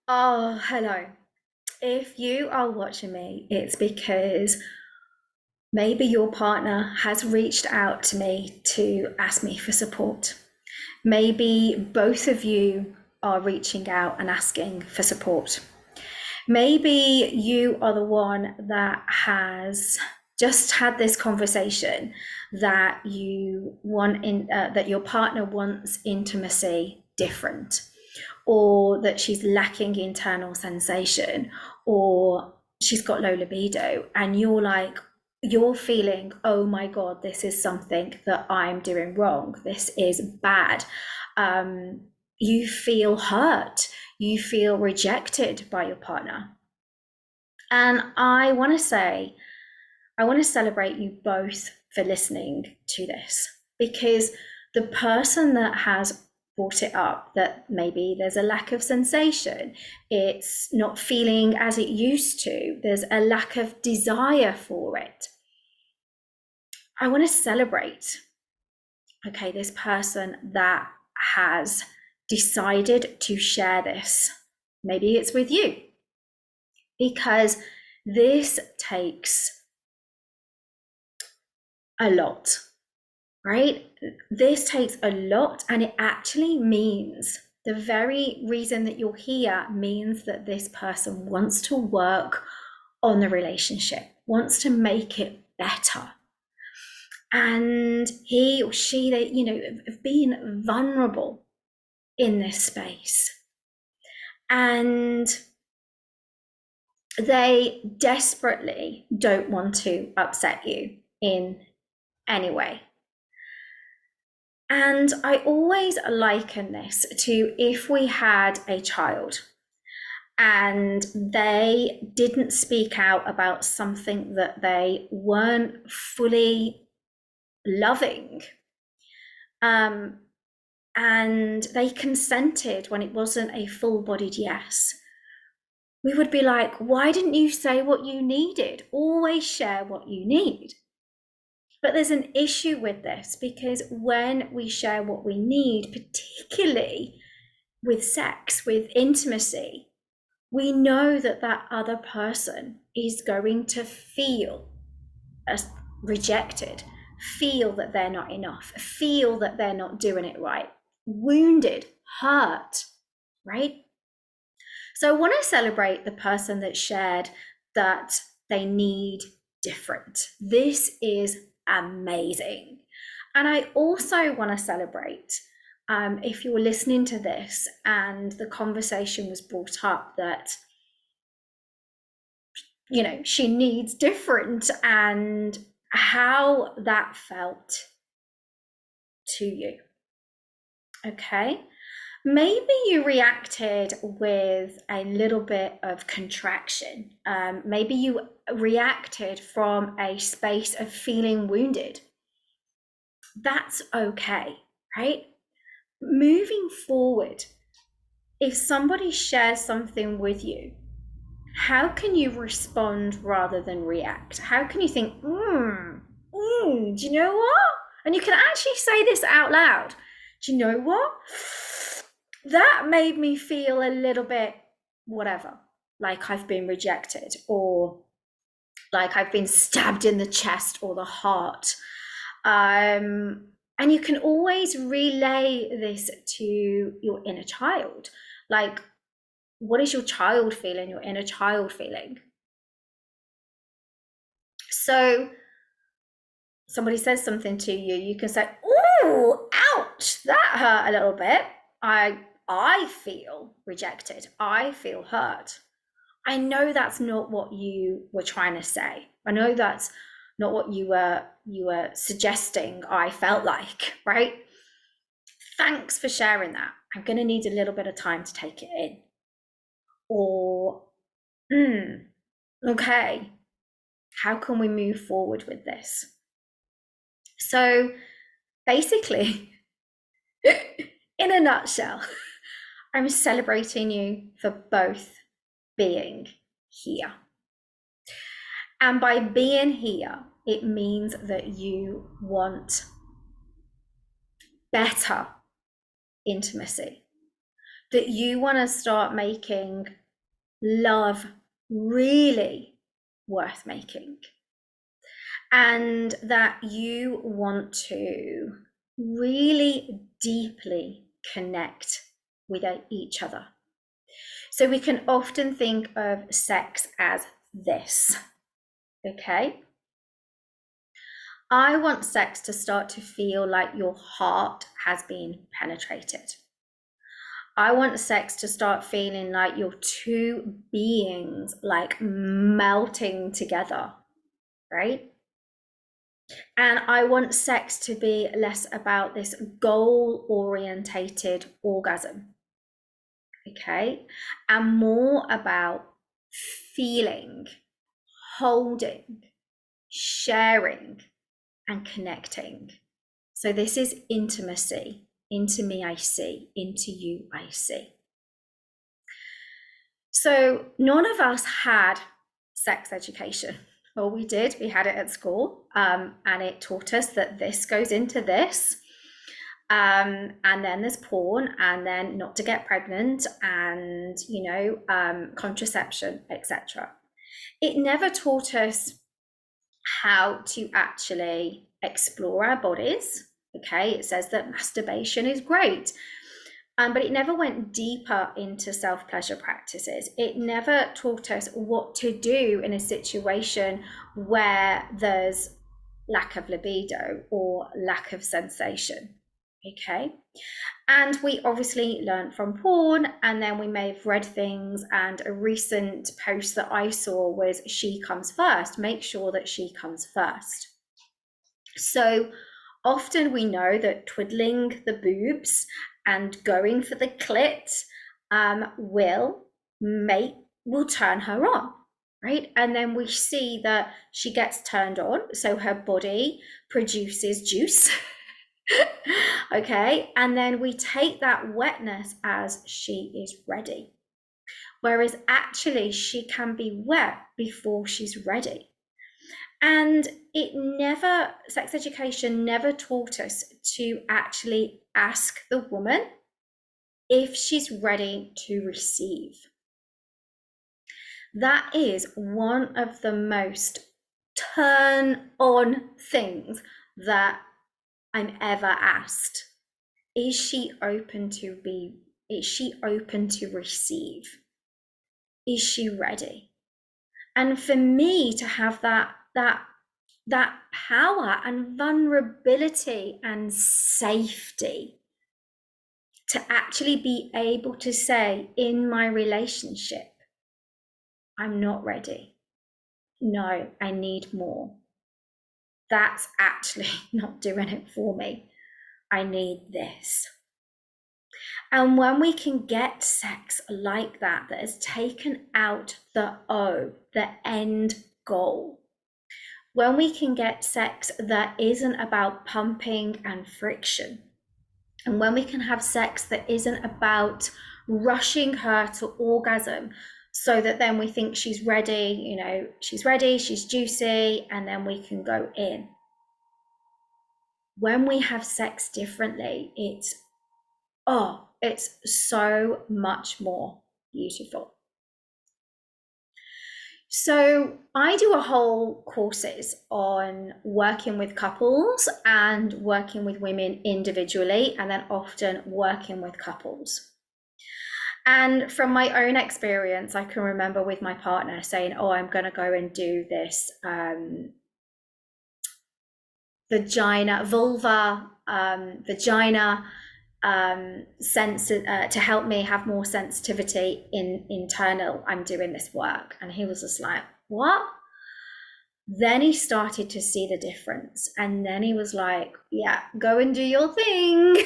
Oh, hello. If you are watching me, it's because maybe your partner has reached out to me to ask me for support. Maybe both of you are reaching out and asking for support. Maybe you are the one that has just had this conversation that that your partner wants intimacy different, or that she's lacking internal sensation, or she's got low libido, and you're feeling, oh my God, this is something that I'm doing wrong. This is bad. Um, you feel hurt. You feel rejected by your partner. And I want to celebrate you both for listening to this, because the person that has brought it up, that maybe there's a lack of sensation, it's not feeling as it used to, there's a lack of desire for it. I want to celebrate, okay, this person that has decided to share this. Maybe it's with you, because this takes a lot, right? This takes a lot, and it actually means the very reason that you're here means that this person wants to work on the relationship, wants to make it better. And he or she, they, have been vulnerable in this space. And they desperately don't want to upset you in any way. And I always liken this to if we had a child and they didn't speak out about something that they weren't fully loving, and they consented when it wasn't a full-bodied yes. We would be like, why didn't you say what you needed? Always share what you need. But there's an issue with this, because when we share what we need, particularly with sex, with intimacy, we know that that other person is going to feel rejected, feel that they're not enough, feel that they're not doing it right, wounded, hurt, right? So I want to celebrate the person that shared that they need different. This is amazing. And I also want to celebrate, if you were listening to this and the conversation was brought up that, she needs different, and how that felt to you. Okay. Maybe you reacted with a little bit of contraction. Maybe you reacted from a space of feeling wounded. That's okay, right? Moving forward, if somebody shares something with you, how can you respond rather than react? How can you think, do you know what? And you can actually say this out loud. Do you know what? That made me feel a little bit whatever, like I've been rejected, or like I've been stabbed in the chest or the heart. And you can always relay this to your inner child. Like, what is your child feeling, your inner child feeling? So somebody says something to you, you can say, "Ooh, ouch, that hurt a little bit. I feel rejected. I feel hurt. I know that's not what you were trying to say. I know that's not what you were suggesting I felt like, right? Thanks for sharing that. I'm going to need a little bit of time to take it in." Or, okay, how can we move forward with this? So basically, in a nutshell, I'm celebrating you for both being here. And by being here, it means that you want better intimacy. that you want to start making love really worth making, and that you want to really deeply connect with each other. So we can often think of sex as this, okay? I want sex to start to feel like your heart has been penetrated. I want sex to start feeling like your two beings like melting together, right? And I want sex to be less about this goal orientated orgasm, okay? And more about feeling, holding, sharing, and connecting. So this is intimacy. Into me I see, into you I see. So none of us had sex education. Well, we did. We had it at school, and it taught us that this goes into this, and then there's porn, and then not to get pregnant, and contraception, etc. It never taught us how to actually explore our bodies. Okay, it says that masturbation is great, but it never went deeper into self-pleasure practices. It never taught us what to do in a situation where there's lack of libido or lack of sensation. Okay. And we obviously learned from porn, and then we may have read things. And a recent post that I saw was she comes first, make sure that she comes first. So often we know that twiddling the boobs and going for the clit will turn her on, right? And then we see that she gets turned on, so her body produces juice. Okay, and then we take that wetness as she is ready, whereas actually she can be wet before she's ready. And sex education never taught us to actually ask the woman if she's ready to receive. That is one of the most turn on things that I'm ever asked. Is she open to receive? Is she ready? And for me to have that power and vulnerability and safety to actually be able to say in my relationship, I'm not ready. No, I need more. That's actually not doing it for me. I need this. And when we can get sex like that has taken out the end goal, when we can get sex that isn't about pumping and friction, and when we can have sex that isn't about rushing her to orgasm so that then we think she's ready, she's juicy, and then we can go in. When we have sex differently, it's so much more beautiful. So I do a whole courses on working with couples and working with women individually, and then often working with couples. And from my own experience, I can remember with my partner saying, oh, I'm going to go and do this vulva sense to help me have more sensitivity internal. I'm doing this work. And he was just like, what? Then he started to see the difference, and then he was like, yeah, go and do your thing.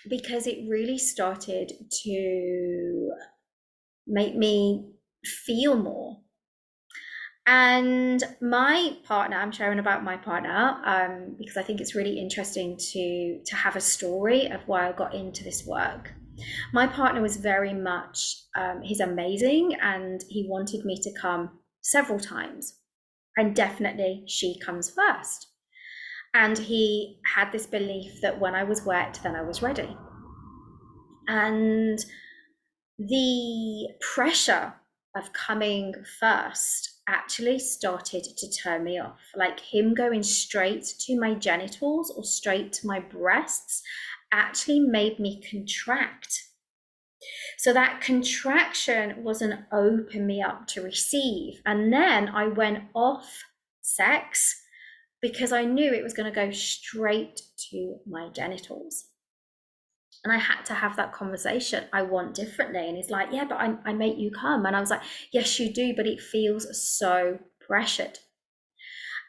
Because it really started to make me feel more. And my partner, I'm sharing about my partner because I think it's really interesting to have a story of why I got into this work. My partner was very much, he's amazing, and he wanted me to come several times, and definitely she comes first. And he had this belief that when I was wet, then I was ready. And the pressure of coming first actually started to turn me off. Like him going straight to my genitals or straight to my breasts actually made me contract. So that contraction wasn't open me up to receive. And then I went off sex because I knew it was going to go straight to my genitals. And I had to have that conversation. I want differently. And he's like, yeah, but I make you come. And I was like, yes, you do, but it feels so pressured.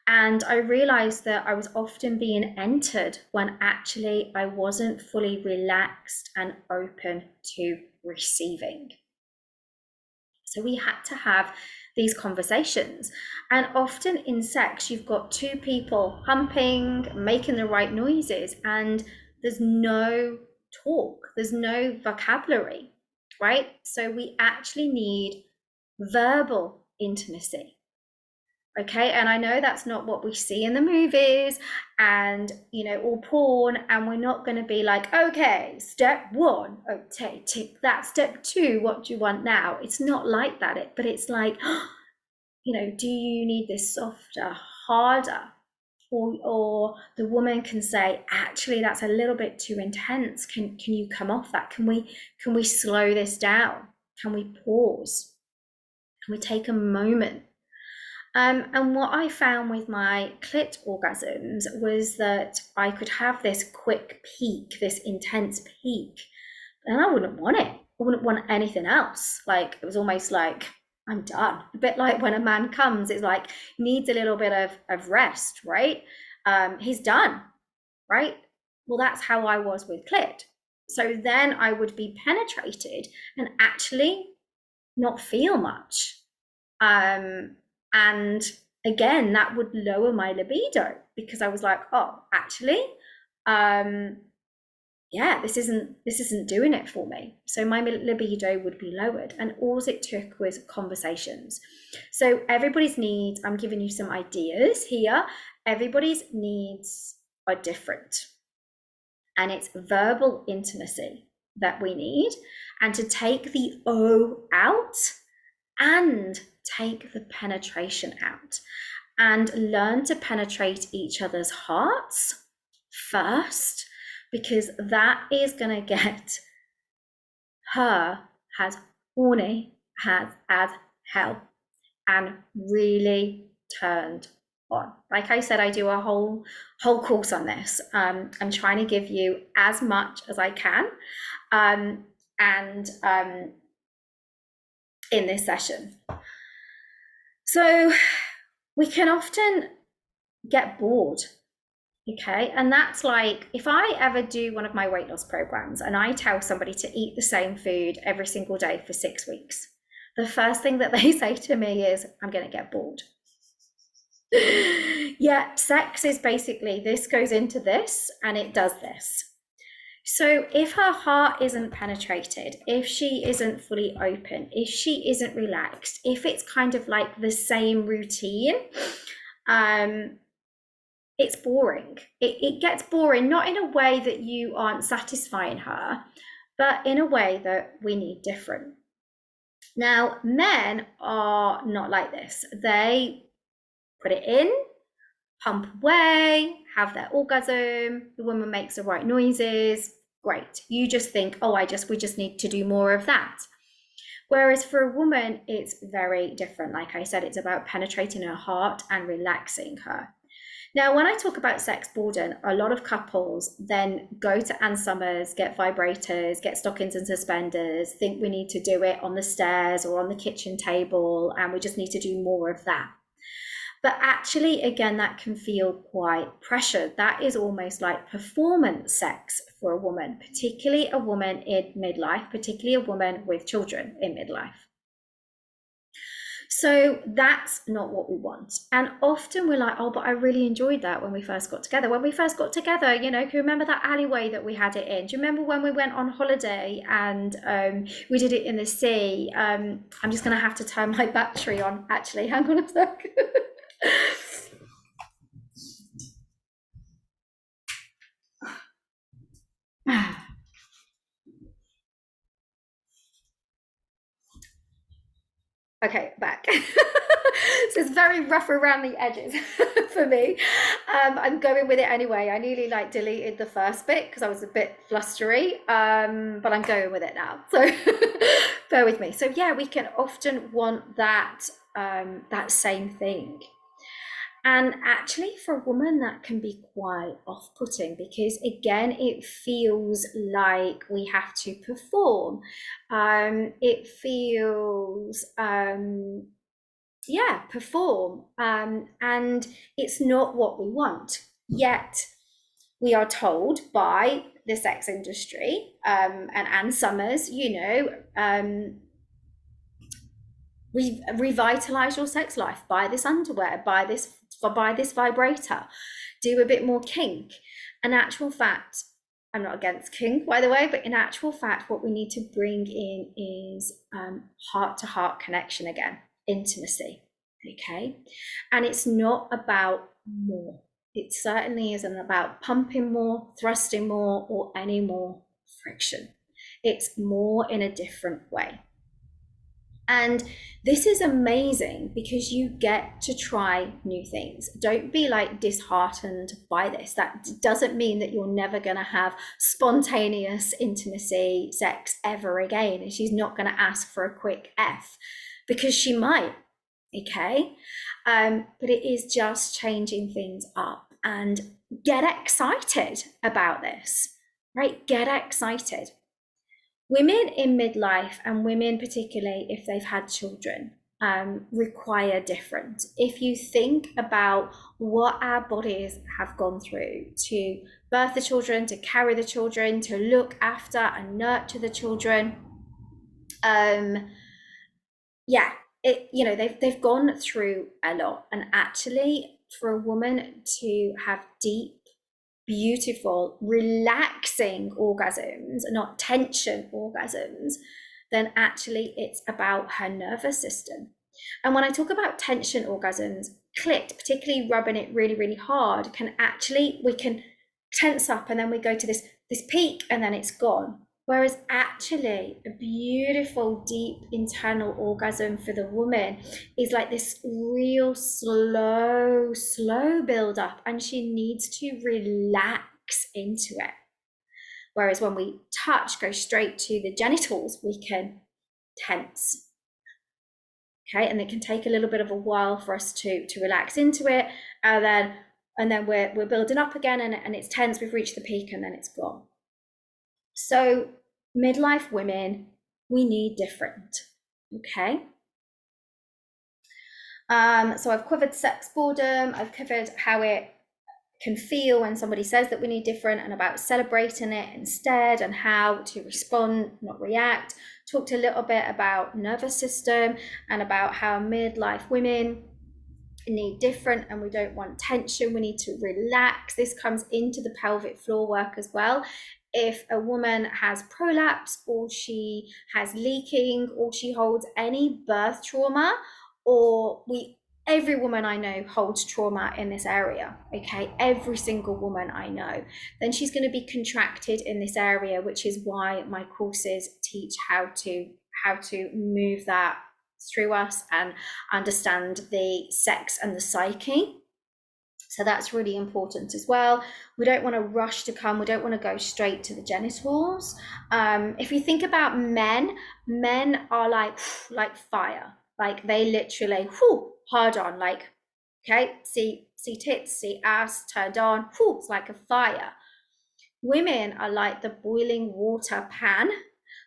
And I realized that I was often being entered when actually I wasn't fully relaxed and open to receiving. So we had to have these conversations. And often in sex, you've got two people humping, making the right noises, and there's no talk, there's no vocabulary, right? So we actually need verbal intimacy. Okay, and I know that's not what we see in the movies and, you know, all porn, and we're not going to be like, okay, step one, okay, tick that, step two, what do you want now? It's not like that, but it's like, you know, do you need this softer, harder? Or the woman can say, actually, that's a little bit too intense. Can you come off that? Can we slow this down? Can we pause? Can we take a moment? And what I found with my clit orgasms was that I could have this quick peak, this intense peak, and I wouldn't want it. I wouldn't want anything else. Like it was almost like I'm done. A bit like when a man comes, it's like needs a little bit of rest, right? He's done, right? Well, that's how I was with clit. So then I would be penetrated and actually not feel much. And again, that would lower my libido because I was like, oh, actually, yeah, this isn't doing it for me. So my libido would be lowered, and all it took was conversations. So everybody's needs, I'm giving you some ideas here. Everybody's needs are different, and it's verbal intimacy that we need, and to take the O out and take the penetration out and learn to penetrate each other's hearts first, because that is going to get her as horny as hell and really turned on. Like I said, I do a whole course on this. I'm trying to give you as much as I can, and in this session. So we can often get bored, okay? And that's like, if I ever do one of my weight loss programs and I tell somebody to eat the same food every single day for 6 weeks, the first thing that they say to me is, I'm going to get bored. Yeah, sex is basically, this goes into this and it does this. So if her heart isn't penetrated, if she isn't fully open, if she isn't relaxed, if it's kind of like the same routine, it's boring. It gets boring, not in a way that you aren't satisfying her, but in a way that we need different. Now, men are not like this. They put it in, pump away, have their orgasm, the woman makes the right noises, great. You just think, oh, we just need to do more of that. Whereas for a woman, it's very different. Like I said, it's about penetrating her heart and relaxing her. Now, when I talk about sex boredom, a lot of couples then go to Ann Summers, get vibrators, get stockings and suspenders, think we need to do it on the stairs or on the kitchen table, and we just need to do more of that. But actually, again, that can feel quite pressured. That is almost like performance sex for a woman, particularly a woman in midlife, particularly a woman with children in midlife. So that's not what we want. And often we're like, oh, but I really enjoyed that when we first got together. When we first got together, you know, can you remember that alleyway that we had it in? Do you remember when we went on holiday and we did it in the sea? I'm just going to have to turn my battery on, actually. Hang on a sec. Okay, back. So it's very rough around the edges for me. I'm going with it anyway. I nearly like deleted the first bit because I was a bit flustery, but I'm going with it now. So bear with me. So yeah, we can often want that that same thing. And actually, for a woman, that can be quite off putting because, again, it feels like we have to perform. It feels, yeah, perform. And it's not what we want. Yet, we are told by the sex industry and Anne Summers, revitalize your sex life, buy this underwear, buy this vibrator, do a bit more kink. In actual fact, I'm not against kink, by the way, but in actual fact, what we need to bring in is heart to heart connection again, intimacy. Okay. And it's not about more. It certainly isn't about pumping more, thrusting more, or any more friction. It's more in a different way. And this is amazing because you get to try new things. Don't be like disheartened by this. That doesn't mean that you're never going to have spontaneous intimacy sex ever again. And she's not going to ask for a quick F because she might. Okay. But it is just changing things up, and get excited about this, right? Get excited. Women in midlife, and women particularly if they've had children, require different. If you think about what our bodies have gone through to birth the children, to carry the children, to look after and nurture the children, yeah, they've gone through a lot. And actually, for a woman to have deep, beautiful, relaxing orgasms, not tension orgasms, then actually it's about her nervous system. And when I talk about tension orgasms, clit, particularly rubbing it really, really hard, we can tense up and then we go to this peak and then it's gone. Whereas actually, a beautiful, deep internal orgasm for the woman is like this real slow build up, and she needs to relax into it. Whereas when we touch, go straight to the genitals, we can tense. Okay, and it can take a little bit of a while for us to relax into it, and then we're building up again, and it's tense. We've reached the peak, and then it's gone. So midlife women, we need different. Okay. So I've covered sex boredom. I've covered how it can feel when somebody says that we need different, and about celebrating it instead, and how to respond, not react. Talked a little bit about nervous system and about how midlife women need different, and we don't want tension. We need to relax. This comes into the pelvic floor work as well. If a woman has prolapse, or she has leaking, or she holds any birth trauma, or every woman I know holds trauma in this area, okay? Every single woman I know, then she's going to be contracted in this area, which is why my courses teach how to move that through us and understand the sex and the psyche. So that's really important as well. We don't want to rush to come. We don't want to go straight to the genitals. If you think about men are like fire. Like they literally, hard on. Like, okay, see tits, see ass, turned on. It's like a fire. Women are like the boiling water pan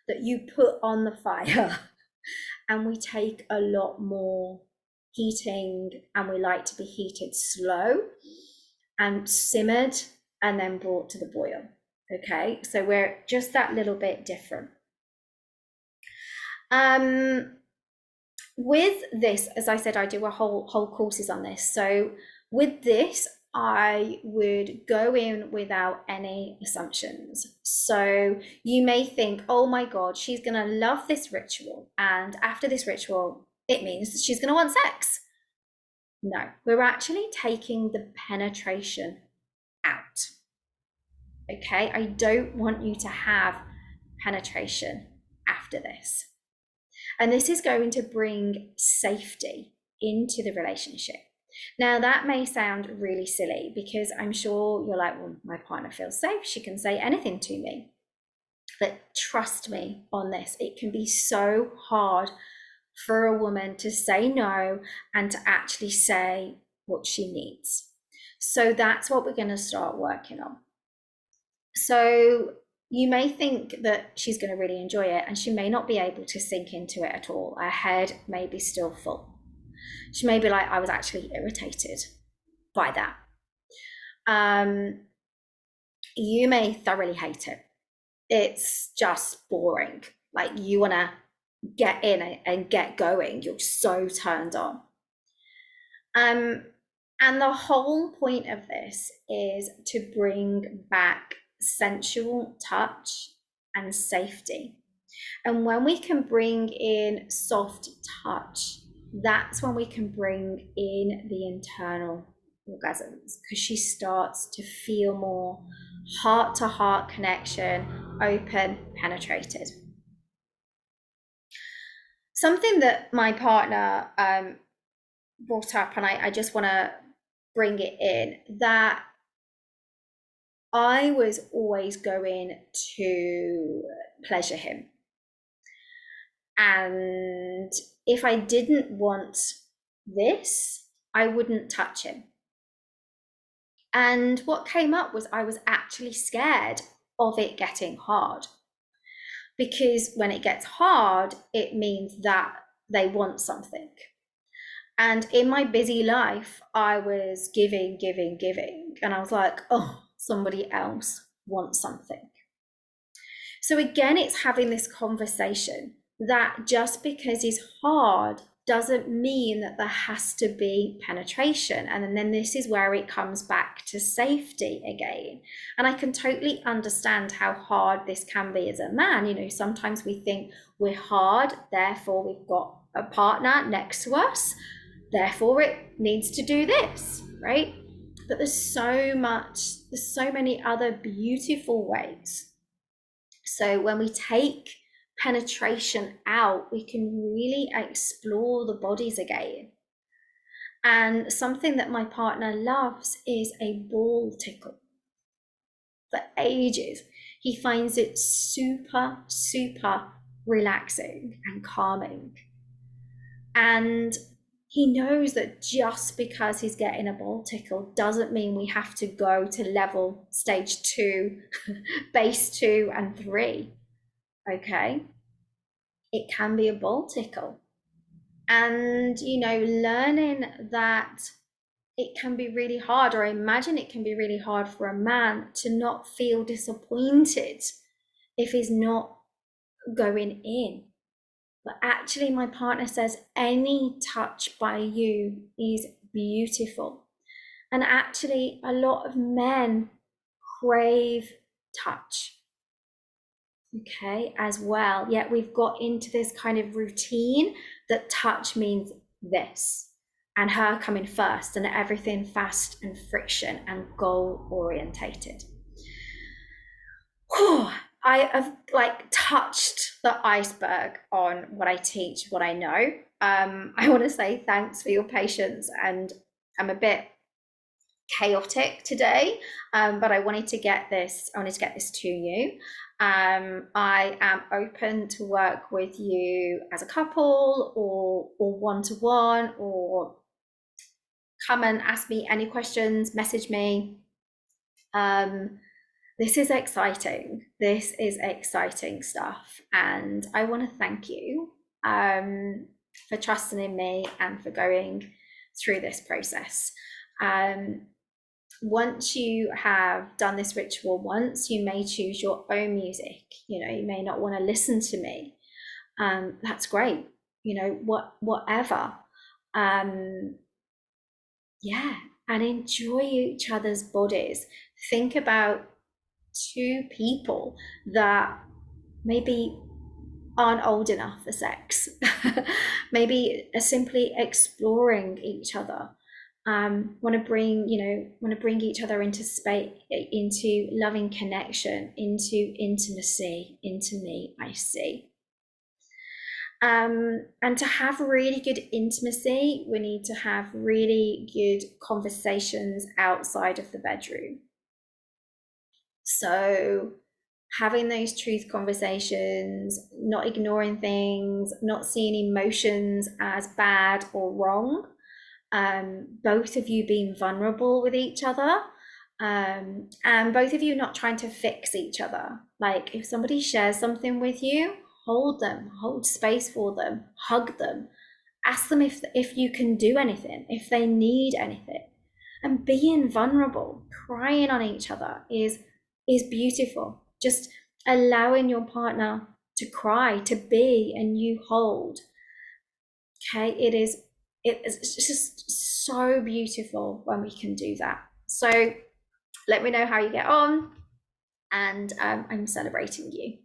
that you put on the fire. And we take a lot more heating, and we like to be heated slow and simmered and then brought to the boil. Okay, so we're just that little bit different. With this, as I said, I do a whole courses on this. So with this, I would go in without any assumptions. So you may think, oh my God, she's going to love this ritual, and after this ritual, it means she's going to want sex. No, we're actually taking the penetration out. Okay, I don't want you to have penetration after this. And this is going to bring safety into the relationship. Now, that may sound really silly because I'm sure you're like, well, my partner feels safe. She can say anything to me. But trust me on this, it can be so hard for a woman to say no and to actually say what she needs. So that's what we're going to start working on. So you may think that she's going to really enjoy it, and she may not be able to sink into it at all. Her head may be still full. She may be like, I was actually irritated by that. You may thoroughly hate it. It's just boring. Like, you want to get in and get going. You're so turned on. And the whole point of this is to bring back sensual touch and safety. And when we can bring in soft touch, that's when we can bring in the internal orgasms, because she starts to feel more heart to heart connection, open, penetrated. Something that my partner brought up, and I just want to bring it in, that I was always going to pleasure him. And if I didn't want this, I wouldn't touch him. And what came up was I was actually scared of it getting hard. Because when it gets hard, it means that they want something. And in my busy life, I was giving. And I was like, oh, somebody else wants something. So again, it's having this conversation that just because it's hard doesn't mean that there has to be penetration. And then this is where it comes back to safety again. And I can totally understand how hard this can be as a man. You know, sometimes we think we're hard, therefore we've got a partner next to us, therefore it needs to do this, right? But there's so many other beautiful ways. So when we take penetration out, we can really explore the bodies again. And something that my partner loves is a ball tickle. For ages, he finds it super, super relaxing and calming. And he knows that just because he's getting a ball tickle doesn't mean we have to go to level stage 2, base 2 and 3. Okay, it can be a ball tickle. And, you know, learning that it can be really hard, or I imagine it can be really hard for a man to not feel disappointed if he's not going in. But actually, my partner says any touch by you is beautiful. And actually, a lot of men crave touch. Okay, as well. Yet we've got into this kind of routine that touch means this, and her coming first, and everything fast and friction and goal orientated. I have like touched the iceberg on what I teach, what I know. I want to say thanks for your patience, and I'm a bit chaotic today, but I wanted to get this to you. I am open to work with you as a couple or one-to-one, or come and ask me any questions, message me. This is exciting. This is exciting stuff. And I want to thank you for trusting in me and for going through this process. Once you have done this ritual once, you may choose your own music. You know, you may not want to listen to me. That's great. You know, whatever. Yeah, and enjoy each other's bodies. Think about 2 people that maybe aren't old enough for sex, maybe are simply exploring each other. Want to bring each other into space, into loving connection, into intimacy, into me, I see. And to have really good intimacy, we need to have really good conversations outside of the bedroom. So, having those truth conversations, not ignoring things, not seeing emotions as bad or wrong, both of you being vulnerable with each other, and both of you not trying to fix each other. Like if somebody shares something with you, hold them, hold space for them, hug them, ask them if you can do anything, if they need anything. And being vulnerable, crying on each other is beautiful. Just allowing your partner to cry, to be, and you hold. Okay, it's just so beautiful when we can do that. So let me know how you get on, and I'm celebrating you.